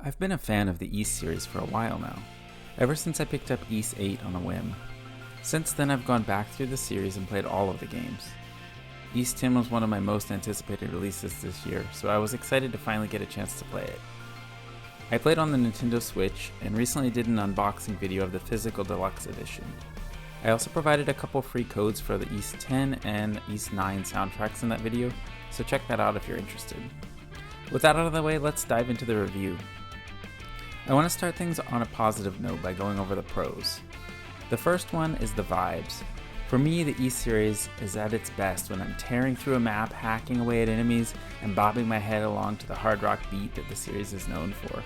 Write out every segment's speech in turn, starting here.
I've been a fan of the East series for a while now, ever since I picked up East 8 on a whim. Since then I've gone back through the series and played all of the games. East 10 was one of my most anticipated releases this year, so I was excited to finally get a chance to play it. I played on the Nintendo Switch and recently did an unboxing video of the physical deluxe edition. I also provided a couple free codes for the East 10 and East 9 soundtracks in that video, so check that out if you're interested. With that out of the way, let's dive into the review. I want to start things on a positive note by going over the pros. The first one is the vibes. For me, the East series is at its best when I'm tearing through a map, hacking away at enemies, and bobbing my head along to the hard rock beat that the series is known for.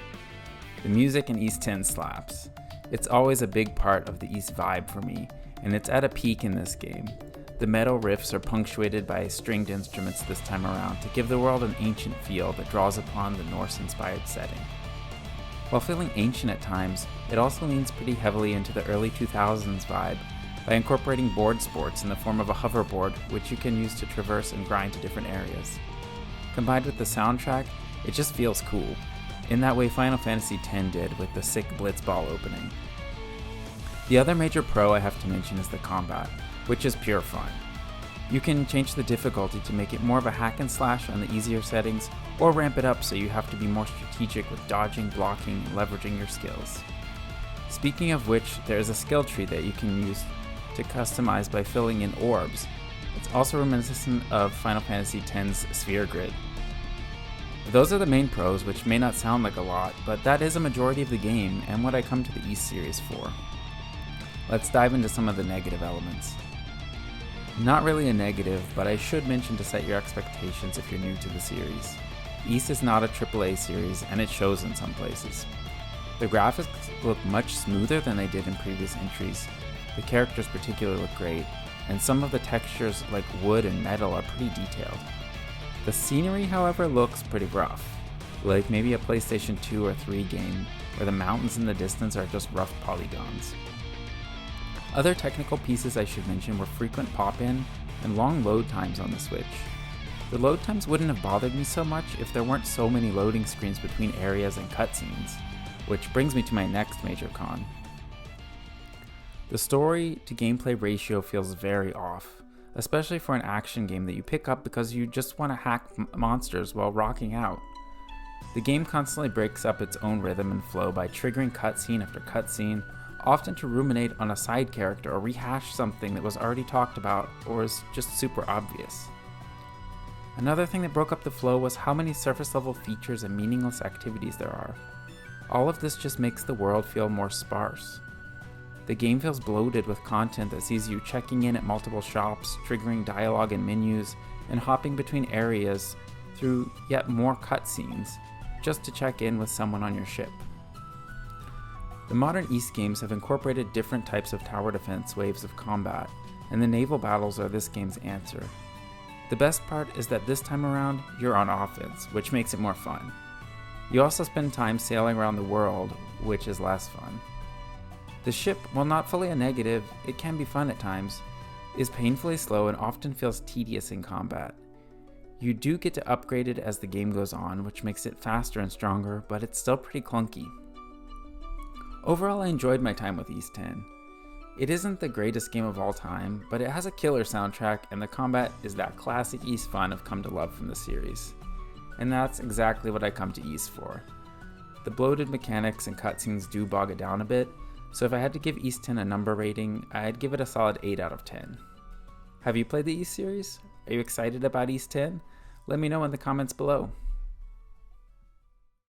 The music in East 10 slaps. It's always a big part of the East vibe for me, and it's at a peak in this game. The metal riffs are punctuated by stringed instruments this time around to give the world an ancient feel that draws upon the Norse-inspired setting. While feeling ancient at times, it also leans pretty heavily into the early 2000s vibe by incorporating board sports in the form of a hoverboard, which you can use to traverse and grind to different areas. Combined with the soundtrack, it just feels cool, in that way Final Fantasy X did with the sick Blitzball opening. The other major pro I have to mention is the combat, which is pure fun. You can change the difficulty to make it more of a hack and slash on the easier settings, or ramp it up so you have to be more strategic with dodging, blocking, and leveraging your skills. Speaking of which, there is a skill tree that you can use to customize by filling in orbs. It's also reminiscent of Final Fantasy X's sphere grid. Those are the main pros, which may not sound like a lot, but that is a majority of the game and what I come to the East series for. Let's dive into some of the negative elements. Not really a negative, but I should mention to set your expectations if you're new to the series. East is not a AAA series, and it shows in some places. The graphics look much smoother than they did in previous entries. The characters particularly look great, and some of the textures like wood and metal are pretty detailed. The scenery, however, looks pretty rough, like maybe a PlayStation 2 or 3 game where the mountains in the distance are just rough polygons. Other technical pieces I should mention were frequent pop-in and long load times on the Switch. The load times wouldn't have bothered me so much if there weren't so many loading screens between areas and cutscenes, which brings me to my next major con. The story to gameplay ratio feels very off, especially for an action game that you pick up because you just want to hack monsters while rocking out. The game constantly breaks up its own rhythm and flow by triggering cutscene after cutscene, often to ruminate on a side character or rehash something that was already talked about or is just super obvious. Another thing that broke up the flow was how many surface level features and meaningless activities there are. All of this just makes the world feel more sparse. The game feels bloated with content that sees you checking in at multiple shops, triggering dialogue and menus, and hopping between areas through yet more cutscenes just to check in with someone on your ship. The modern East games have incorporated different types of tower defense waves of combat, and the naval battles are this game's answer. The best part is that this time around, you're on offense, which makes it more fun. You also spend time sailing around the world, which is less fun. The ship, while not fully a negative, it can be fun at times, is painfully slow and often feels tedious in combat. You do get to upgrade it as the game goes on, which makes it faster and stronger, but it's still pretty clunky. Overall, I enjoyed my time with East 10. It isn't the greatest game of all time, but it has a killer soundtrack, and the combat is that classic East fun I've come to love from the series. And that's exactly what I come to East for. The bloated mechanics and cutscenes do bog it down a bit, so if I had to give East 10 a number rating, I'd give it a solid 8 out of 10. Have you played the East series? Are you excited about East 10? Let me know in the comments below.